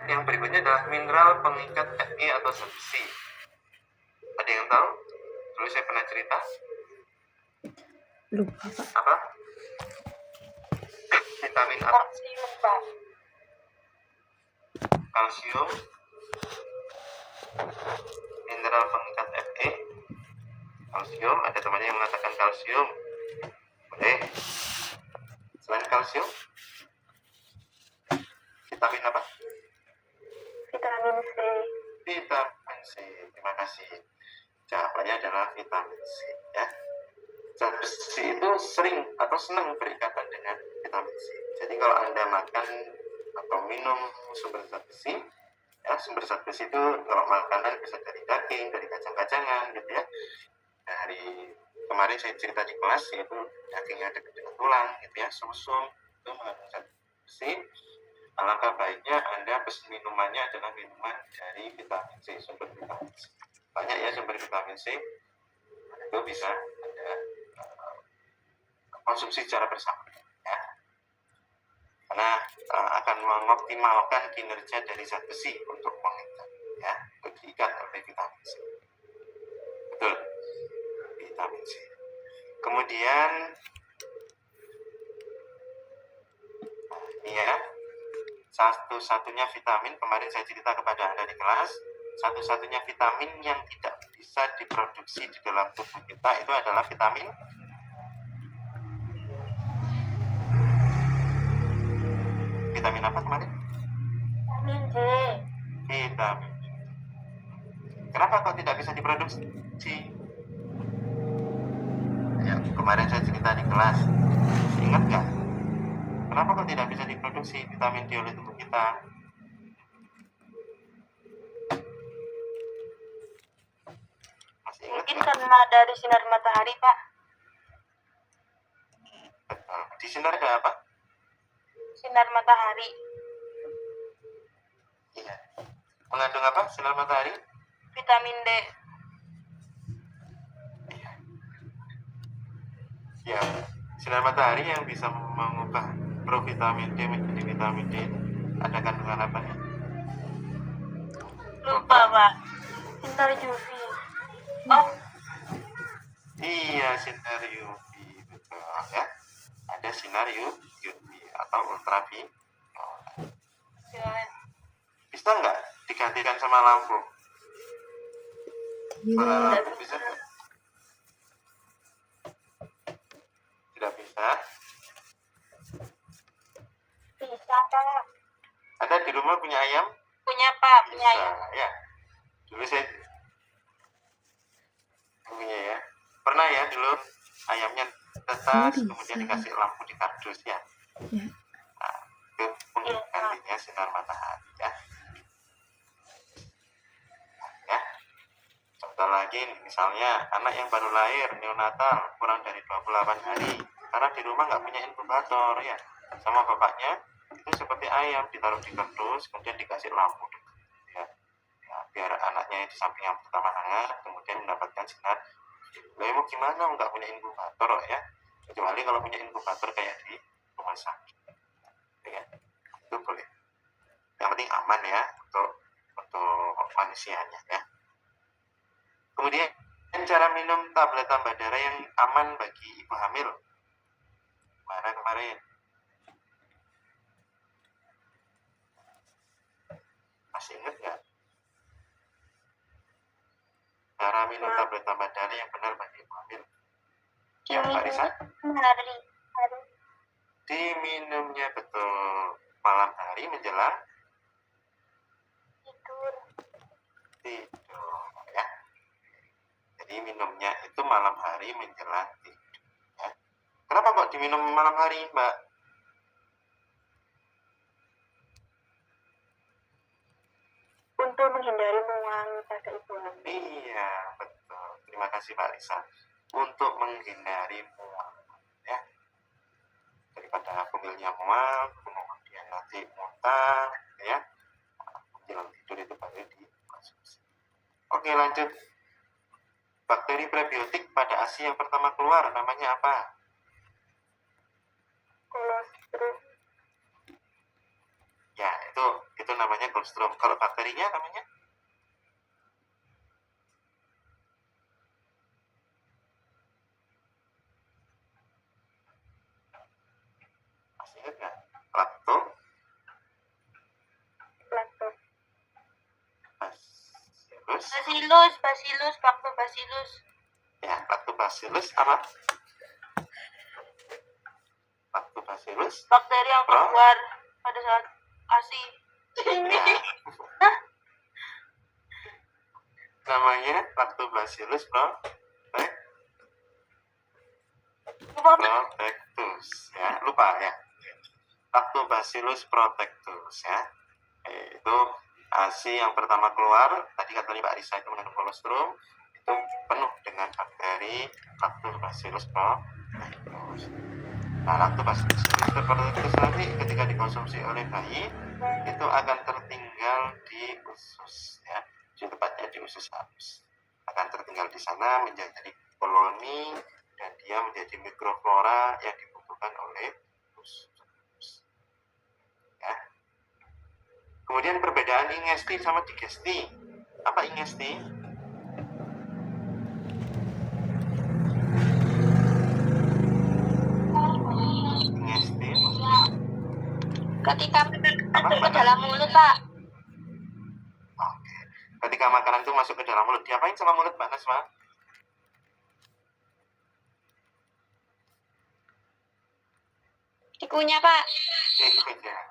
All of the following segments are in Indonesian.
yang berikutnya adalah mineral pengikat Fe atau zat besi. Ada yang tahu? Dulu saya pernah cerita. Lupa, Pak. Apa? Vitamin apa? Kalsium, Pak. Kalsium. Mineral pengikat Fe. Kalsium. Ada temannya yang mengatakan kalsium. Boleh. Selain kalsium, vitamin apa? Vitamin C. Vitamin C. Terima kasih. Jawabannya adalah vitamin C. Ya. Zat besi itu sering atau senang berikatan dengan vitamin C. Jadi kalau Anda makan atau minum sumber zat besi, ya sumber zat besi itu kalau makanan bisa dari daging, dari kacang-kacangan, gitu ya. Dari kemarin saya cerita di kelas yaitu dagingnya dekat dengan tulang, gitu ya, sumsum itu mengandung zat besi. Alangkah baiknya Anda pesen minumannya adalah minuman dari vitamin C, sumber vitamin C. Banyak ya sumber vitamin C, itu bisa Anda konsumsi secara bersama, ya. Karena akan mengoptimalkan kinerja dari zat besi untuk mengikat, ya, untuk diikat oleh vitamin C. Betul, vitamin C. Kemudian ini ya, satu-satunya vitamin, kemarin saya cerita kepada Anda di kelas, satu-satunya vitamin yang tidak bisa diproduksi di dalam tubuh kita itu adalah vitamin apa kemarin? Vitamin D. Vitamin. Kenapa kok tidak bisa diproduksi? Ya, kemarin saya cerita di kelas, ingat nggak? Kenapa kok tidak bisa diproduksi vitamin D oleh tubuh kita? Masih ingat Mungkin nggak? karena dari sinar matahari, Pak. Di sinar ada apa? Sinar matahari. Iya. Mengandung apa? Sinar matahari? Vitamin D. Ya, sinar matahari yang bisa mengubah provitamin D menjadi vitamin D itu ada kandungan apa ya? Lupa, Pak. Sinar UV. Oh, Iya, sinar UV, betul ya. Ada sinar UV atau ultraviolet. Bisa nggak digantikan sama lampu? Bola lampu bisa nggak? Tidak bisa. bisa, Pak. Ada di rumah punya ayam? Punya, Pak. Punya Bisa, ya. ya. Dulu saya punya ya. Pernah ya dulu ayamnya tetas, kemudian dikasih lampu di kardus ya. Ya. Nah, itu penggantinya sinar matahari ya. Ya. Contoh lagi, misalnya anak yang baru lahir neonatal kurang dari 28 hari, karena di rumah nggak punya inkubator ya, sama bapaknya itu seperti ayam ditaruh di kardus, kemudian dikasih lampu ya. Ya, biar anaknya di samping yang pertama hangat, kemudian mendapatkan sinar. Lah mau gimana nggak punya inkubator ya? Kecuali kalau punya inkubator kayak di rumah sakit, ya, itu boleh. Yang penting aman ya untuk manusianya ya. Kemudian cara minum tablet tambah darah yang aman bagi ibu hamil. Kemarin masih ingat nggak? Cara minum tablet tambah darah yang benar bagi ibu hamil. Ya, Mbak Risa? Hari. Diminumnya betul malam hari menjelang Tidur. ya. Jadi minumnya itu malam hari menjelang tidur ya. Kenapa kok diminum malam hari, Mbak? Untuk menghindari mual pada ibu hamil. Iya, betul. Terima kasih Mbak Risa. Untuk menghindari mual ya. Daripada hamilnya mual, kemudian nanti muntah ya. Menjelang tidur itu baru dikonsumsi. Oke, lanjut. Bakteri prebiotik pada ASI yang pertama keluar namanya apa? Kolostrum. Ya, itu itu namanya kolostrum. Kalau bakterinya namanya? Masih ingat nggak? Lactobacillus. Bacillus. Ya, lactobacillus apa? Lactobacillus Bakteri yang keluar pada saat ASI. ya. Namanya lactobacillus protectus ya, lupa ya. Lactobacillus protectus ya. Itu ASI yang pertama keluar, tadi katanya Pak Risa itu mengandung kolostrum, itu penuh dengan bakteri Lactobacillus protectus. Nah, Lactobacillus protectus nanti ketika dikonsumsi oleh bayi itu akan tertinggal di usus ya, tepatnya di usus halus. Akan tertinggal di sana menjadi koloni dan dia menjadi mikroflora yang dibutuhkan oleh usus. Ya. Kemudian perbedaan ingesti sama digesti. Apa ingesti? Ingesti Ketika masuk ke dalam mulut, Pak. Oke. Ketika makanan itu masuk ke dalam mulut, diapain sama mulut Mbak Nasma? Dikunyah, Pak. Dikunyah.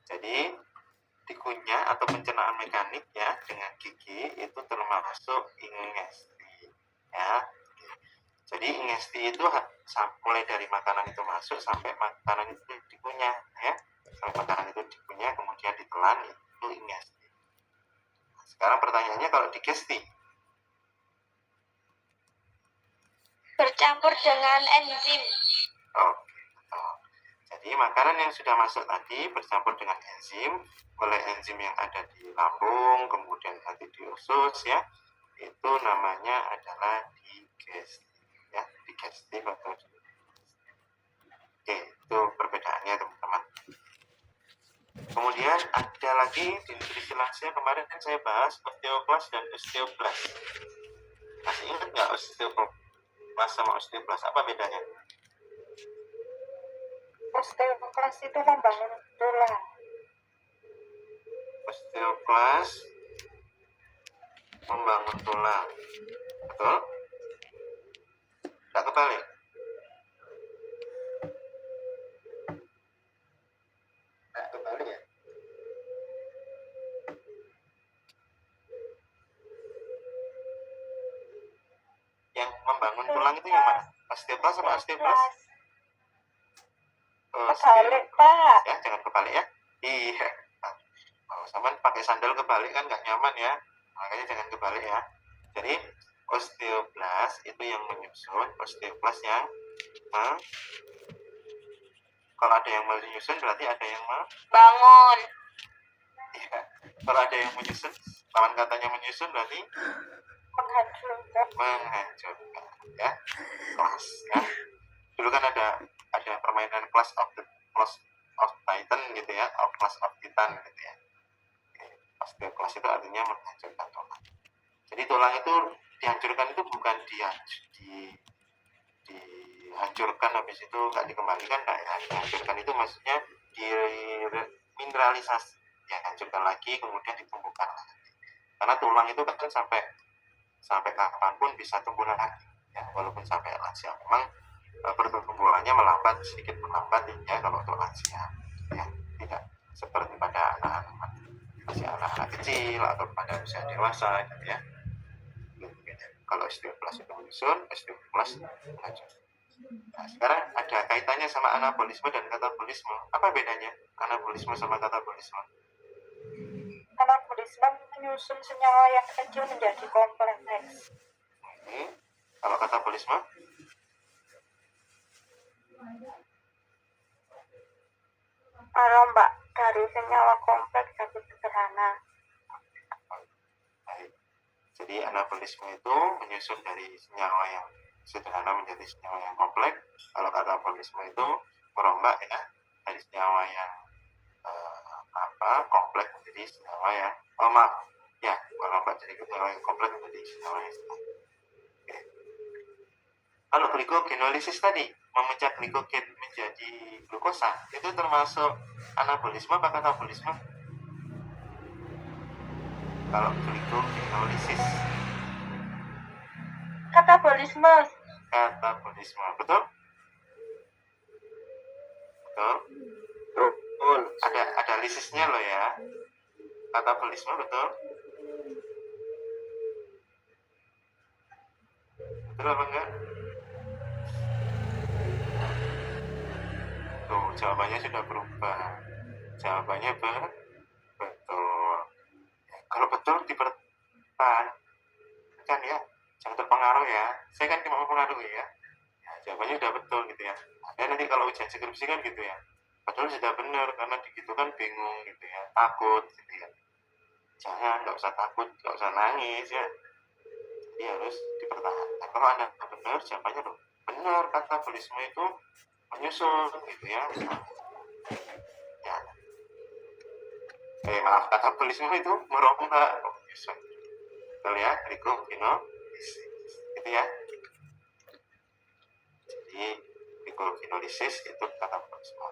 Jadi dikunyah atau pencernaan mekanik ya dengan gigi itu termasuk ingesti ya. Jadi ingesti itu mulai dari makanan itu masuk sampai makanan itu dikunyah ya. Sampai makanan itu dikunyah kemudian ditelan, itu ingesti. Sekarang pertanyaannya kalau digesti? Bercampur dengan enzim. Jadi makanan yang sudah masuk tadi bercampur dengan enzim, oleh enzim yang ada di lambung, kemudian nanti di usus ya, itu namanya adalah digesti ya, digestif atau Oke, itu perbedaannya teman-teman. Kemudian ada lagi di nutrisi lansia kemarin kan saya bahas osteoklas dan osteoblast. Masih ingat nggak osteoklas sama osteoblast? Apa bedanya? Osteoklas itu membangun tulang. Osteoklas membangun tulang. Betul? Tidak kebalik? Tidak kebalik ya? Yang membangun tulang itu yang mana? Osteoklas sama osteoblast? Kebalik, Pak. Ya, jangan kebalik ya. Iya. Kalau sama pakai sandal kebalik kan nggak nyaman ya. Makanya jangan kebalik ya. Jadi osteoblast itu yang menyusun, osteoblast yang kalau ada yang menyusun berarti ada yang bangun. Ya. Kalau ada yang menyusun, lawan katanya menyusun berarti menghancurkan ya. Kelas ya. Dulu kan ada permainan Clash of Titan gitu ya, Clash of Titan gitu ya. Osteoklas itu artinya menghancurkan tulang. Jadi tulang itu dihancurkan itu bukan dihancurkan habis itu nggak dikembalikan, nah ya. Dihancurkan itu maksudnya dimineralisasi, ya hancurkan lagi kemudian ditumbuhkan lagi. Karena tulang itu kan sampai kapanpun bisa tumbuh lagi ya, walaupun sampai lansia memang pertumbuhannya sedikit melambat ya kalau untuk lansia ya, tidak seperti pada anak-anak kecil atau pada usia dewasa gitu ya. Kalau osteoblast itu menyusun, osteoblast menghancurkan. Nah, sekarang ada kaitannya sama anabolisme dan katabolisme. Apa bedanya anabolisme sama katabolisme? Anabolisme menyusun senyawa yang kecil menjadi kompleks. Kalau katabolisme? Merombak dari senyawa kompleks jadi sederhana. Baik. Jadi anabolisme itu menyusun dari senyawa yang sederhana menjadi senyawa yang kompleks. Kalau katabolisme itu merombak ya dari senyawa yang kompleks menjadi senyawa ya. Oh maaf, ya kalau jadi senyawa yang kompleks menjadi senyawa yang stabil. Oke. Kalau glikogenolisis tadi memecah glikogen menjadi glukosa itu termasuk anabolisme apa katabolisme? Kalau glikogenolisis Katabolisme. katabolisme, betul? Betul? Betul. Ada lisisnya loh ya. Katabolisme betul? Betul apa enggak? Tuh, jawabannya sudah berubah. Jawabannya betul. Kalau betul dipertahankan ya. Jangan terpengaruh ya. Saya kan cuma mempengaruhi ya. Ya, jawabannya sudah betul gitu ya. Ada nanti kalau ujian skripsi kan gitu ya. Padahal sudah benar karena gitu kan bingung gitu ya. Takut gitu ya. Jangan, nggak usah takut, nggak usah nangis ya. Jadi harus dipertahankan. Kalau Anda benar, jawabannya tuh benar. Katabolisme itu menyusun gitu ya. Ya. Maaf, katabolisme itu merombak menyusun. Betul ya, glikogenolisis. Gitu ya. Jadi glikogenolisis itu katabolisme.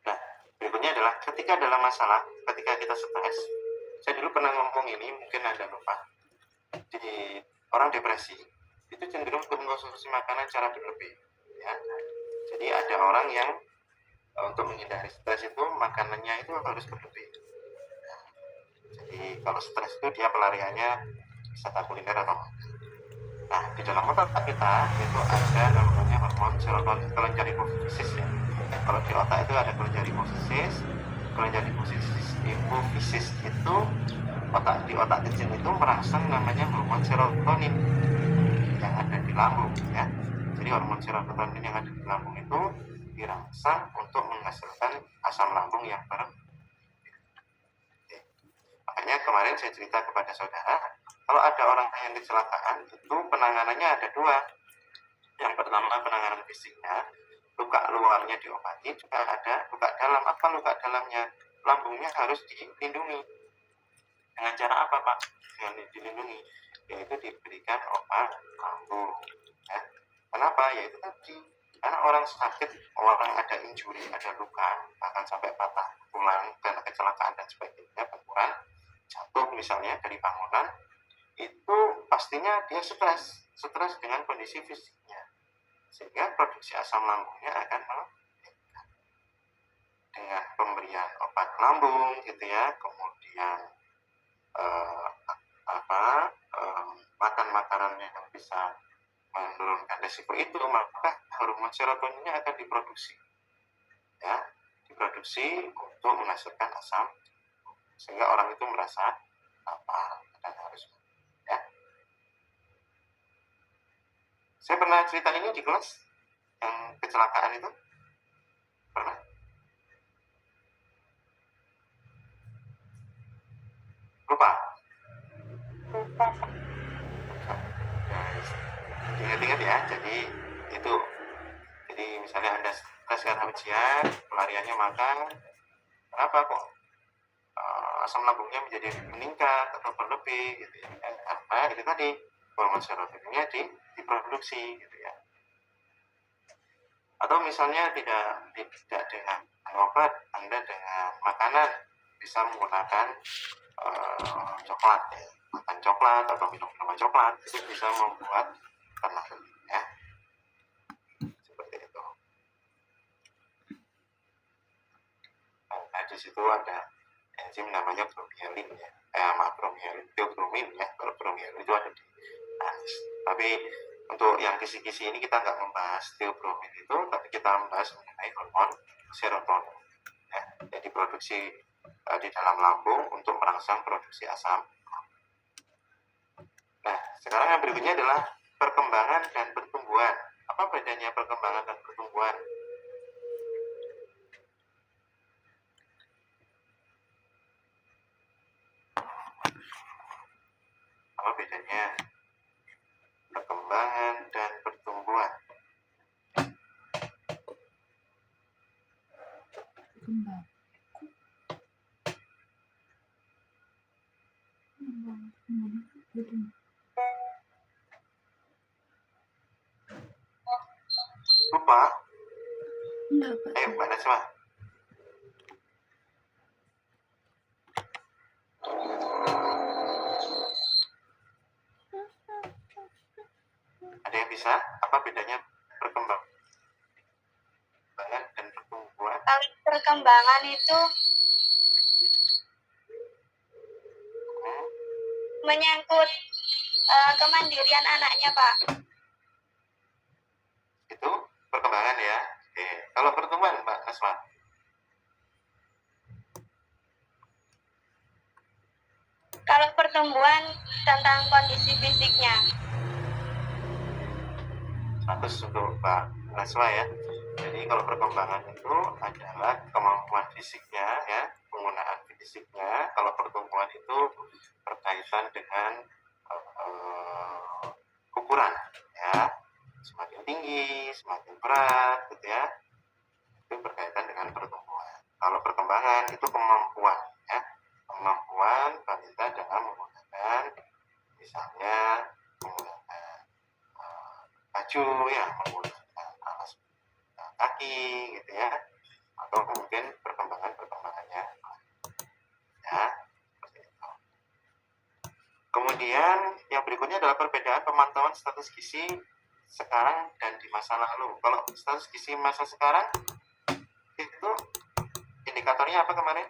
Nah, berikutnya adalah ketika dalam masalah, ketika kita stres. Saya dulu pernah ngomong ini, mungkin Anda lupa. Di orang depresi itu cenderung mengkonsumsi makanan secara berlebih ya. Jadi ada orang yang untuk menghindari stres itu makanannya itu harus berlebih. Jadi kalau stres itu dia pelariannya wisata kuliner atau nah di dalam otak kita itu ada namanya hormon serotonin kelenjar hipofisis ya. Kalau di otak itu ada kelenjar hipofisis itu di otak kecil itu merangsang namanya hormon serotonin yang ada di lambung ya. Jadi hormon serotonin yang ada di lambung itu dirangsang untuk menghasilkan asam lambung yang makanya kemarin saya cerita kepada saudara, kalau ada orang yang kecelakaan itu penanganannya ada dua. Yang pertama penanganan fisiknya, luka luarnya diobati, juga ada luka dalam. Apa luka dalamnya? Lambungnya harus dilindungi. Dengan cara apa Pak? Dengan dilindungi, yaitu diberikan obat lambung. Ya. Kenapa? Yaitu tadi, karena orang sakit, orang ada injury, ada luka, bahkan sampai patah tulang karena kecelakaan dan sebagainya, benturan, jatuh misalnya dari bangunan, itu pastinya dia stres dengan kondisi fisiknya, sehingga produksi asam lambungnya akan meningkat dengan pemberian obat lambung gitu ya, kemudian makan makanan yang bisa menurunkan resiko itu, maka hormon serotoninnya akan diproduksi ya, untuk menghasilkan asam sehingga orang itu merasa lapar dan harus ya. Saya pernah cerita ini di kelas yang kecelakaan itu, pernah. Lupa. Ingat-ingat ya. Jadi misalnya Anda stres karena ujian, pelariannya makan, kenapa kok asam lambungnya menjadi meningkat atau berlebih gitu ya. Karena itu tadi hormon serotoninnya diproduksi gitu ya. Atau misalnya tidak dengan obat, Anda dengan makanan bisa menggunakan coklat ya. Makan coklat atau minum minuman coklat itu bisa membuat tenang ya. Seperti itu. Nah, di situ ada enzim namanya bromielin ya. Theobromine ya. Kalau bromielin itu ada di anis. Tapi untuk yang kisi-kisi ini kita nggak membahas theobromine itu, tapi kita membahas mengenai hormon serotonin ya. Jadi produksi di dalam lambung untuk merangsang produksi asam. Nah, sekarang yang berikutnya adalah perkembangan dan pertumbuhan. Apa bedanya perkembangan dan pertumbuhan? Apa bedanya perkembangan dan pertumbuhan? Lupa? Enggak, Pak. Ayo Mbak Najwa. Ada yang bisa? Apa bedanya perkembangan dan pertumbuhan? Kalau perkembangan itu menyangkut kemandirian anaknya, Pak. Itu perkembangan ya. Oke. Kalau pertumbuhan Mbak Najwa? Kalau pertumbuhan tentang kondisi fisiknya. 100 untuk Mbak Najwa ya. Jadi kalau perkembangan itu adalah kemampuan fisiknya ya, penggunaan fisiknya. Kalau pertumbuhan itu berkaitan dengan ukuran ya, semakin tinggi, semakin berat gitu ya. Itu berkaitan dengan pertumbuhan. Kalau perkembangan itu kemampuan ya, kemampuan balita dalam menggunakan misalnya menggunakan baju ya, menggunakan alas kaki gitu ya, atau mungkin perkembangannya ya, seperti itu. Kemudian yang berikutnya adalah perbedaan pemantauan status gizi sekarang dan di masa lalu. Kalau status gizi masa sekarang itu indikatornya apa kemarin?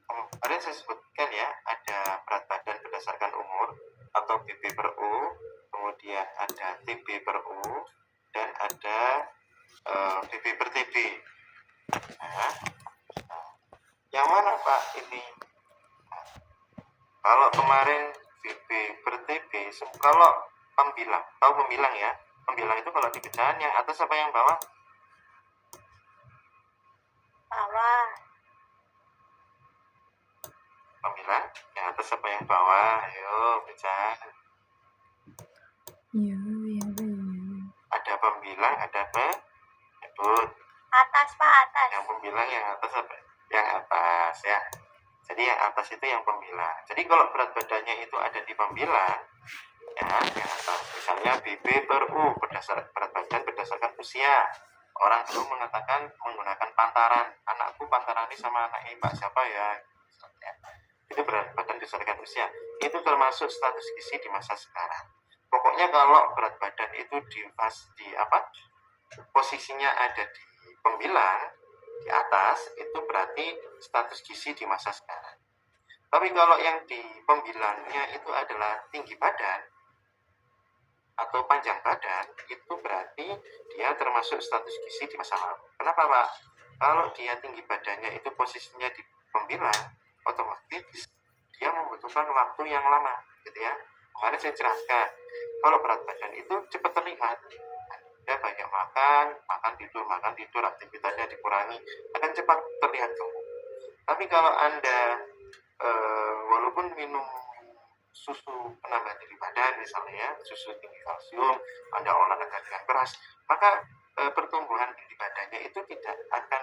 Kemarin saya sebutkan ya, ada berat badan berdasarkan umur atau BB per U, kemudian ada TB per U, dan ada BB per TB. Nah, yang mana Pak ini? Nah, kalau kemarin BB per TB, kalau pembilang, tahu pembilang ya? Pembilang itu kalau di pecahan yang atas apa yang bawah? Bawah. Pembilang yang atas apa yang bawah? Ayo pecahan. Iya. Ada pembilang, ada penyebut. Atas, Pak, atas. Yang pembilang yang atas apa? Yang atas ya. Jadi yang atas itu yang pembilang. Jadi kalau berat badannya itu ada di pembilang ya, yang atas. Misalnya BB per U berdasarkan berat badan berdasarkan usia. Orang dulu mengatakan menggunakan pantaran. Anakku pantarani sama anak Mbak siapa ya? Itu berat badan berdasarkan usia. Itu termasuk status gizi di masa sekarang. Pokoknya kalau berat badan itu posisinya ada di pembilang di atas, itu berarti status gizi di masa sekarang. Tapi kalau yang di pembilangnya itu adalah tinggi badan atau panjang badan, itu berarti dia termasuk status gizi di masa lalu. Kenapa Pak? Kalau dia tinggi badannya itu posisinya di pembilang, otomatis dia membutuhkan waktu yang lama gitu ya. Kemarin saya jelaskan, kalau berat badan itu cepat terlihat. Dia banyak makan tidur, aktivitasnya dikurangi, akan cepat terlihat gemuk. Tapi kalau Anda walaupun minum susu penambah tinggi badan misalnya ya, susu tinggi kalsium, Anda olahraga dengan keras, maka pertumbuhan tinggi badannya itu tidak akan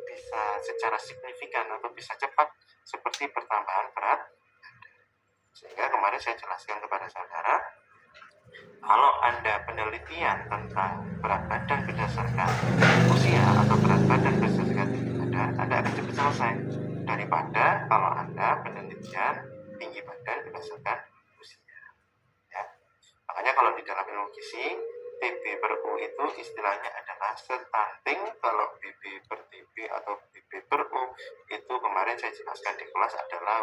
bisa secara signifikan atau bisa cepat seperti pertambahan berat. Sehingga kemarin saya jelaskan kepada saudara, kalau Anda penelitian tentang berat badan berdasarkan usia atau berat badan berdasarkan tinggi badan, Anda akan cepat selesai daripada kalau Anda penelitian tinggi badan berdasarkan usia. Ya. Makanya kalau di dalam ilmu gizi, TB per U itu istilahnya adalah stunting. Kalau BB per TB atau BB per U itu kemarin saya jelaskan di kelas adalah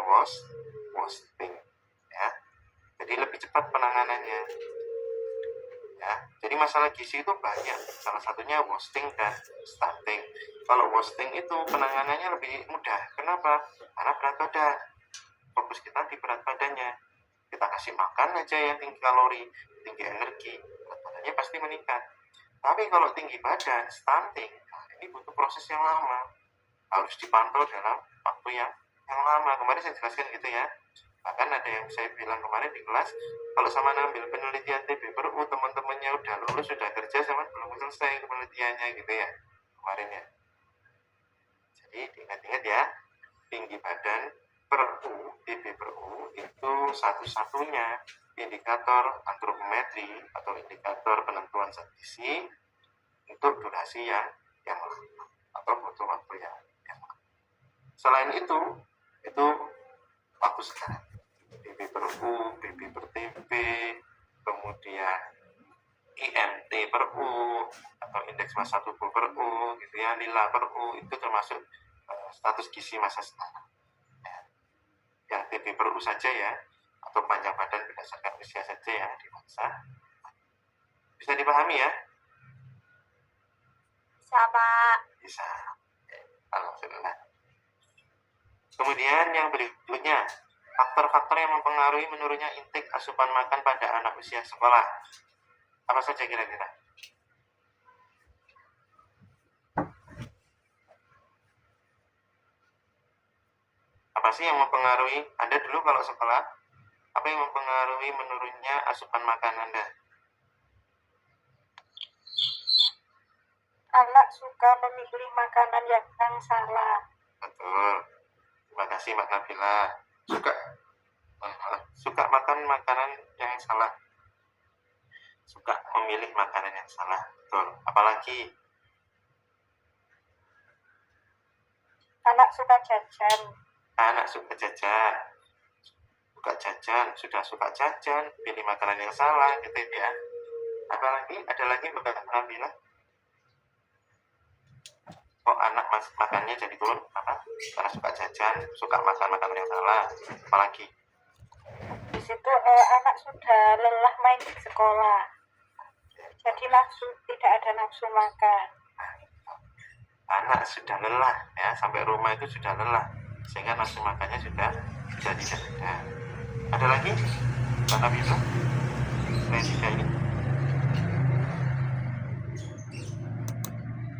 wasting. Ya. Jadi lebih cepat penanganannya. Ya, jadi masalah gizi itu banyak. Salah satunya wasting dan stunting. Kalau wasting itu penanganannya lebih mudah. Kenapa? Karena berat badan. Fokus kita di berat badannya. Kita kasih makan aja yang tinggi kalori, tinggi energi, berat badannya pasti meningkat. Tapi kalau tinggi badan, stunting, ini butuh proses yang lama. Harus dipantau dalam waktu yang lama. Kemarin saya jelaskan gitu ya. Bahkan ada yang saya bilang kemarin di kelas, kalau sama ngambil penelitian TB per U, teman-temannya udah lulus, sudah kerja, sama belum selesai penelitiannya gitu ya kemarin ya. Jadi diingat-ingat ya, tinggi badan per U, TB per U itu satu-satunya indikator antropometri atau indikator penentuan zat gizi untuk durasi yang lama atau butuh waktu yang lama. Selain itu waktu sekarang TB per U, TB per TB, kemudian IMT per U atau indeks massa tubuh per U gitu ya, nilai per U itu termasuk status gizi masa sekarang. Yang TB per U saja ya, atau panjang badan berdasarkan usia saja ya di masa. Bisa dipahami ya? Bisa, Pak. Bisa. Alhamdulillah. Kemudian yang berikutnya, faktor-faktor yang mempengaruhi menurunnya intake asupan makan pada anak usia sekolah. Apa saja kira-kira? Apa sih yang mempengaruhi Anda dulu kalau sekolah? Apa yang mempengaruhi menurunnya asupan makan Anda? Anak suka memilih makanan yang salah. Betul. Terima kasih Mbak Nabila. Suka makan makanan yang salah. Suka memilih makanan yang salah. Betul. Apalagi Anak suka jajan. anak suka jajan. Sudah suka jajan, pilih makanan yang salah gitu ya. Apalagi ada lagi Mbak Nabila? Kok anak makannya jadi turun? Apa? Karena suka jajan, suka makan makanan yang salah. Apalagi? Di situ anak sudah lelah main di sekolah. Jadi tidak ada nafsu makan. Anak sudah lelah ya, sampai rumah itu sudah lelah sehingga nafsu makannya sudah tidak ada. Ada lagi? Mbak Nabila? Selain tiga ini?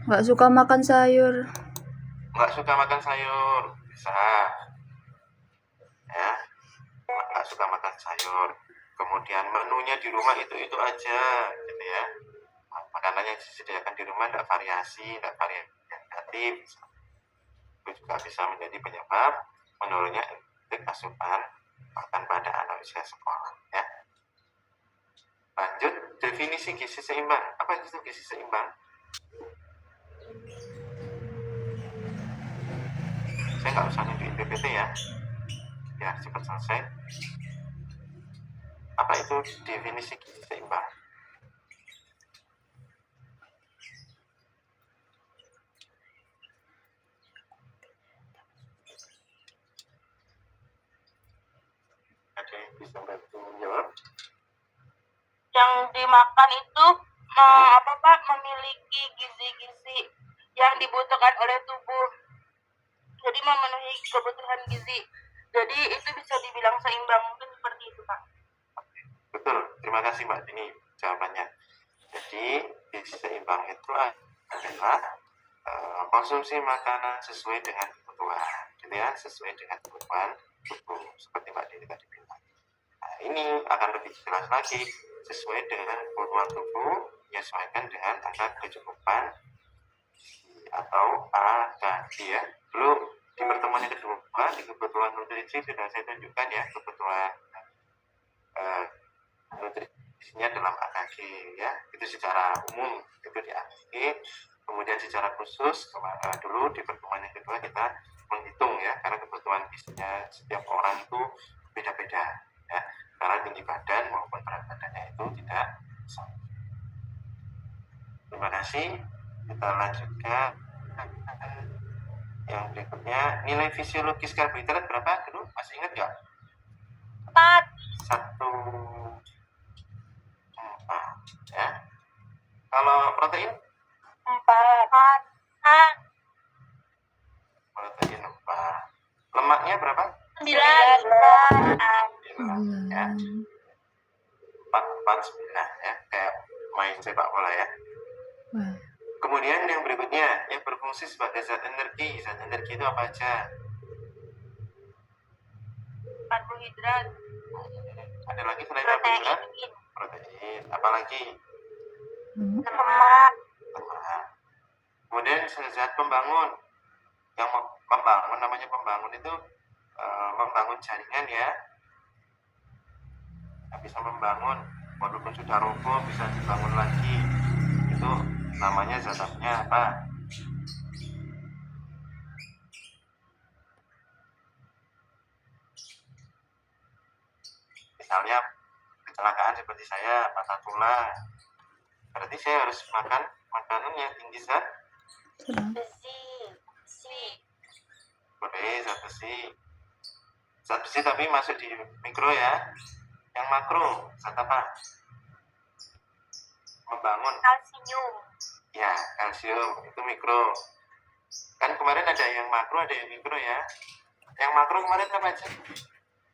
Nggak suka makan sayur. Nggak suka makan sayur, bisa ya, nggak suka makan sayur. Kemudian menunya di rumah itu aja gitu ya, makanan yang disediakan di rumah tidak variatif, itu juga bisa menjadi penyebab menurunnya intake asupan makan pada anak usia sekolah ya. Lanjut, definisi gizi seimbang. Apa itu gizi seimbang? Saya nggak usah nunjukin PPT ya, biar cepat selesai. Apa itu definisi gizi seimbang? Ada yang bisa bantu menjawab? Yang dimakan itu memiliki gizi-gizi yang dibutuhkan oleh tubuh. Jadi memenuhi kebutuhan gizi. Jadi itu bisa dibilang seimbang, mungkin seperti itu, Pak. Betul, terima kasih Mbak Dini jawabannya. Jadi gizi seimbang itu adalah konsumsi makanan sesuai dengan kebutuhan, gitu ya, sesuai dengan kebutuhan tubuh seperti Mbak Dini tadi bilang. Nah, ini akan lebih jelas lagi, sesuai dengan kebutuhan tubuh, menyesuaikan dengan angka kecukupan atau A dan D ya. Dulu di pertemuan yang kedua, di kebutuhan nutrisi sudah saya tunjukkan ya, kebutuhan nutrisinya dalam AKG ya, itu secara umum itu di AKG. Kemudian secara khusus dulu di pertemuan yang kedua kita menghitung ya, karena kebutuhan gizinya setiap orang itu beda-beda ya, karena tinggi badan maupun berat badannya itu tidak sama. Terima kasih. Kita lanjutkan yang berikutnya. Nilai fisiologis karbohidrat berapa dulu? Masih ingat nggak? 4. 1,4 ya. Kalau protein? 4. Protein 4. Lemaknya berapa? 9. Ya. 449 ya, kayak main sepak bola ya. Wah. Kemudian yang berikutnya yang berfungsi sebagai zat energi. Zat energi itu apa aja? Karbohidrat. Ada lagi selain karbohidrat? Protein. Apalagi? Lemak. Lemak. Kemudian zat pembangun yang membangun, namanya pembangun itu membangun jaringan ya. Bisa membangun walaupun sudah roboh bisa dibangun lagi, itu namanya zatnya apa? Misalnya kecelakaan seperti saya patah tulang, berarti saya harus makan makanan yang tinggi zat besi. boleh, zat besi tapi masuk di mikro ya. Yang makro zat apa? Membangun Kalsium. ya, kalsium itu mikro. Kan kemarin ada yang makro ada yang mikro ya. Yang makro kemarin apa aja?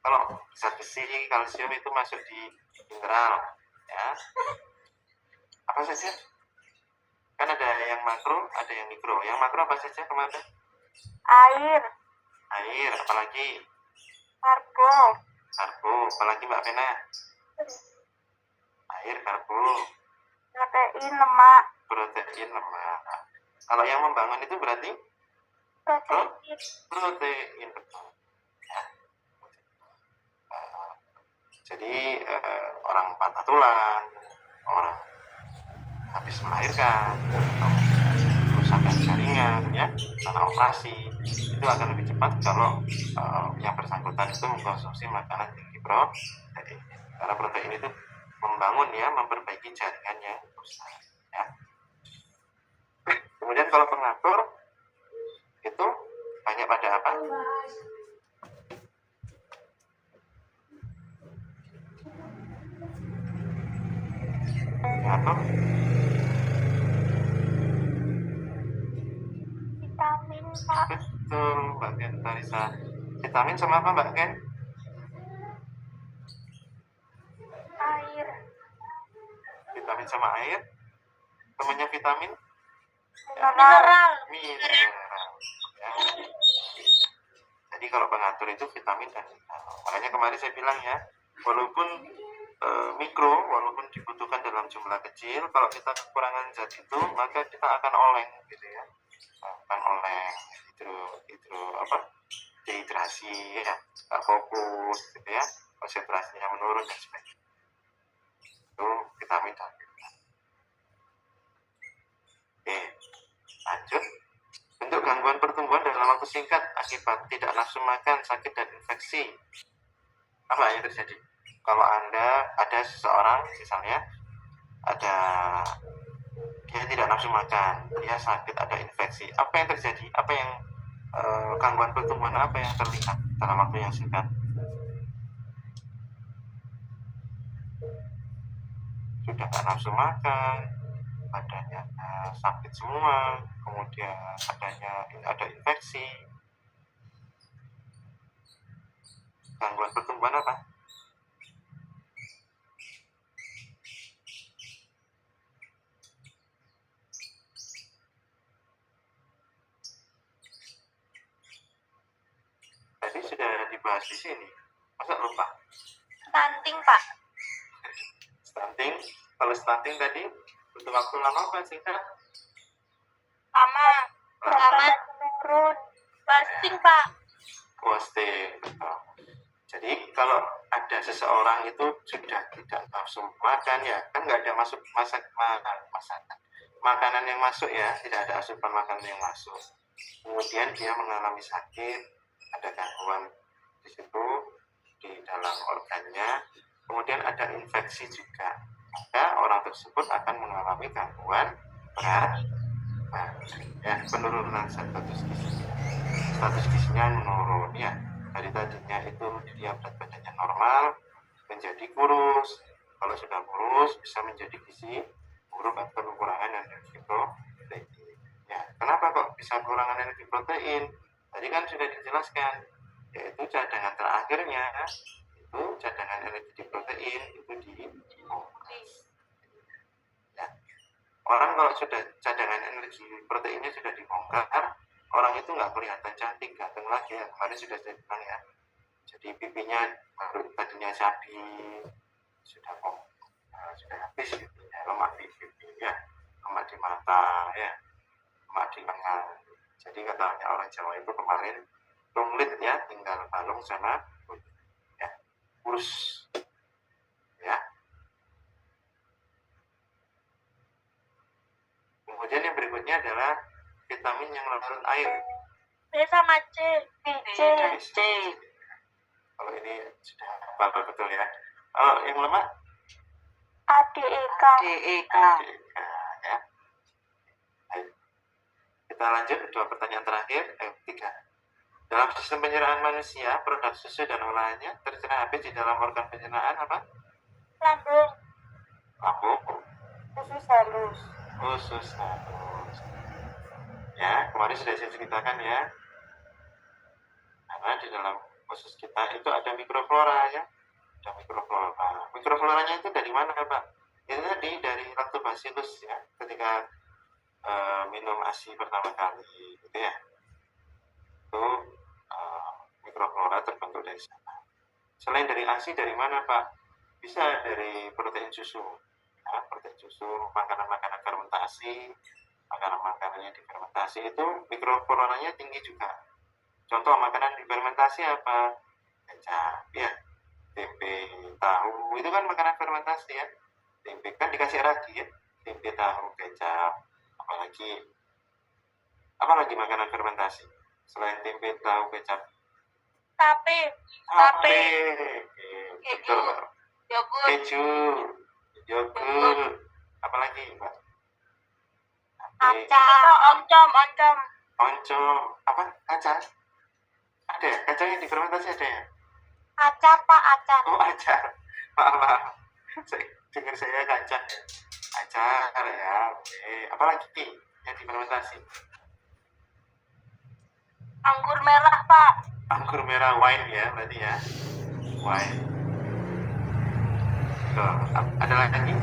Kalau zat besi, kalsium itu masuk di mineral ya. Apa saja? Kan ada yang makro, ada yang mikro. Yang makro apa saja kemarin? Air, apalagi? Karbo, Apalagi Mbak Pena? Air, karbo, protein, lemak. protein, lemak. Kalau yang membangun itu berarti protein, betul. Ya. Jadi orang patah tulang, orang habis melahirkan, atau kerusakan jaringan ya, karena operasi, itu akan lebih cepat kalau yang bersangkutan itu mengkonsumsi makanan tinggi protein. Karena protein itu membangun ya, memperbaiki jaringan yang rusak ya. Kemudian kalau pengatur itu banyak pada apa? Pengatur Vitamin, Pak. betul Mbak Ken Tarisa. Vitamin sama apa Mbak Ken? Air, Vitamin sama air. Temannya vitamin mineral. ya. Jadi kalau pengatur itu vitamin dan mineral. Makanya kemarin saya bilang ya, walaupun mikro, walaupun dibutuhkan dalam jumlah kecil, kalau kita kekurangan zat itu, maka kita akan oleng gitu ya. Akan oleng, dehidrasi ya, nggak fokus gitu ya, konsentrasinya menurun dan sebagainya. Itu vitamin dan mineral. Oke, lanjut. Bentuk gangguan pertumbuhan dalam waktu singkat akibat tidak nafsu makan, sakit dan infeksi. Apa yang terjadi? Kalau Anda ada seseorang misalnya dia tidak nafsu makan, dia sakit, ada infeksi, apa yang terjadi? Apa yang gangguan pertumbuhan apa yang terlihat dalam waktu yang singkat? Sudah tak nafsu makan, badannya sakit semua, kemudian ada infeksi. Gangguan pertumbuhan apa? Tadi sudah dibahas di sini, masa lupa? Stunting, Pak. Stunting, kalau stunting tadi butuh waktu lama apa singkat? Lama menurun. Fasting, Pak. Posting, betul. Jadi kalau ada seseorang itu sudah tidak nafsu makan ya, kan nggak ada masuk makanan yang masuk ya, tidak ada asupan makanan yang masuk. Kemudian dia mengalami sakit, ada gangguan di situ di dalam organnya, kemudian ada infeksi juga, maka orang tersebut akan mengalami gangguan berat ya, penurunan status gizinya menurun ya, dari tadinya itu dia berat badannya normal menjadi kurus. Kalau sudah kurus bisa menjadi gizi buruk atau kekurangan energi protein ya. Kenapa kok bisa kekurangan energi protein? Tadi kan sudah dijelaskan, yaitu cadangan terakhirnya itu cadangan energi protein itu dibongkar ya. Orang kalau sudah cadangan energi proteinnya sudah dibongkar, orang itu nggak kelihatan cantik, ganteng lagi ya. Kemarin sudah saya bilang ya. Jadi pipinya tadinya cabi sudah habis gitu ya, lemak di pipi ya, lemak di mata ya, lemak di lengan. Jadi katanya orang Jawa itu kemarin runglit ya, tinggal balung sama ya, kurus ya. Kemudian yang berikutnya adalah vitamin yang larut air. B sama C. C. C. Kalau ini sudah hafal betul ya. Kalau yang lemak A, D, E, K. ya. Baik. Kita lanjut dua pertanyaan terakhir, tiga. Dalam sistem pencernaan manusia, produk susu dan olahannya tercerna habis di dalam organ pencernaan apa? Lambung. Lambung, Usus halus. usus halus. Ya, kemarin sudah saya ceritakan ya. Karena di dalam usus kita itu ada mikroflora ya. Ada mikroflora. Mikrofloranya itu dari mana, Pak? Itu tadi dari lactobacillus ya. Ketika minum ASI pertama kali gitu ya. Itu mikroflora terbentuk dari sana. Selain dari ASI dari mana, Pak? Bisa dari protein susu. Ya, protein susu, makanan-makanan fermentasi, makanan-makanan yang difermentasi itu mikrofloranya tinggi juga. Contoh makanan difermentasi apa? Kecap, ya. Tempe, tahu, itu kan makanan fermentasi ya. Tempe kan dikasih ragi ya. Tempe, tahu, kecap, apalagi makanan fermentasi selain tempe, tahu, kecap? Tape. Tape. Keju. Betul. Yogurt. Keju, yogurt, apalagi, Mbak? Tape. Oncom. Oncom, apa? Kaca? Ada ya? Kaca yang difermentasi ada ya? Acar, Pak, acar. Oh, acar. Maaf. Dengar saya kacang ya. Acar ya, oke. Apalagi yang difermentasi? Anggur merah, Pak. Anggur merah, wine ya, berarti ya. Wine. Tuh, ada lagi?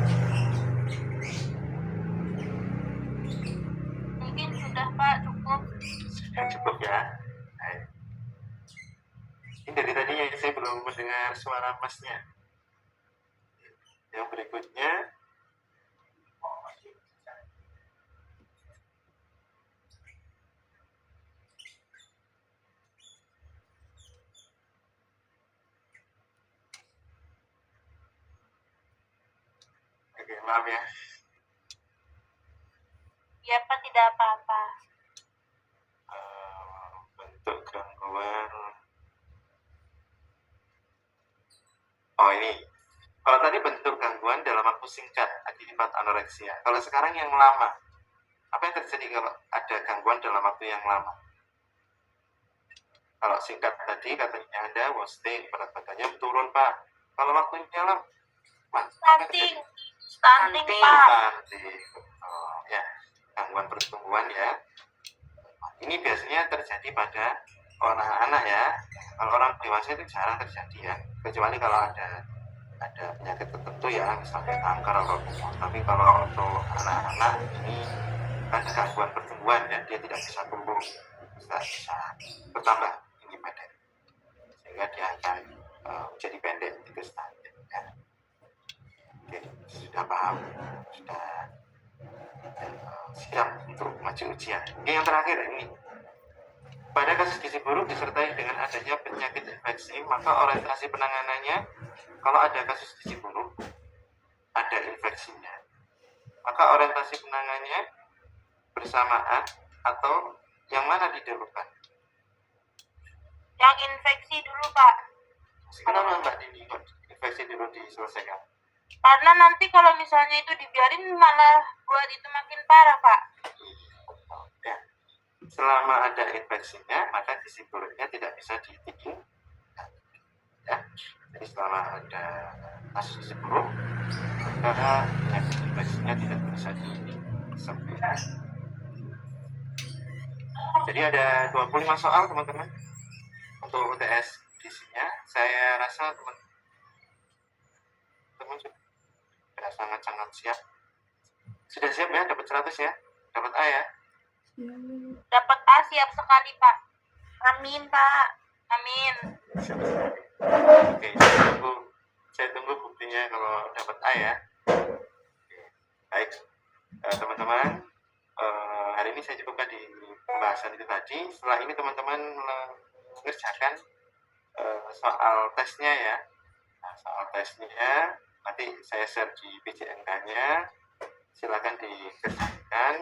Mungkin sudah, Pak, cukup. Sudah cukup ya. Baik. Ini dari tadi yang saya belum mendengar suara masnya. Yang berikutnya, oke, maaf ya. Ya, Pak, tidak apa-apa. Bentuk gangguan. Oh, ini. Kalau tadi bentuk gangguan dalam waktu singkat akibat anoreksia. Kalau sekarang yang lama, apa yang terjadi kalau ada gangguan dalam waktu yang lama? Kalau singkat tadi katanya Anda wasting, berat badannya turun, Pak. Kalau waktunya lama, Stunting, Pak. Stunting. Oh, ya, gangguan pertumbuhan ya. Ini biasanya terjadi pada orang anak ya. Kalau orang dewasa itu jarang terjadi ya, kecuali kalau ada penyakit tertentu ya, misalnya kanker atau tumor. Tapi kalau untuk anak-anak ini kan gangguan pertumbuhan ya, dia tidak bisa tumbuh, bisa bertambah tinggi badan, sehingga dia akan jadi pendek, itu stunting ya. Oke, sudah paham, sudah siap untuk maju ujian. Oke, yang terakhir ini. Pada kasus gizi buruk disertai dengan adanya penyakit infeksi, maka orientasi penanganannya, kalau ada kasus gizi buruk, ada infeksinya, maka orientasi penanganannya bersamaan atau yang mana didahulukan? Yang infeksi dulu, Pak. Kenapa Mbak Dini kok infeksi dulu diselesaikan? Karena nanti kalau misalnya itu dibiarin malah buat itu makin parah, Pak. Ya. Selama ada infeksinya, maka gizi buruknya tidak bisa ditinggalkan. Ya. Jadi selama ada kasus gizi buruk, maka penyakit infeksinya tidak bisa disembuhkan. Jadi ada 25 soal teman-teman untuk UTS gizinya. Saya rasa teman-teman sudah sangat-sangat siap. Sudah siap ya, dapat 100 ya, dapat A ya. Dapat A siap sekali, Pak. Amin, Pak. Amin. Siap sekali. Oke, saya tunggu buktinya kalau dapat A ya. Oke. Baik, teman-teman, hari ini saya cukupkan di pembahasan itu tadi. Setelah ini teman-teman mengerjakan soal tesnya ya. Nah, soal tesnya nanti saya share di PJNK-nya. Silakan dikerjakan.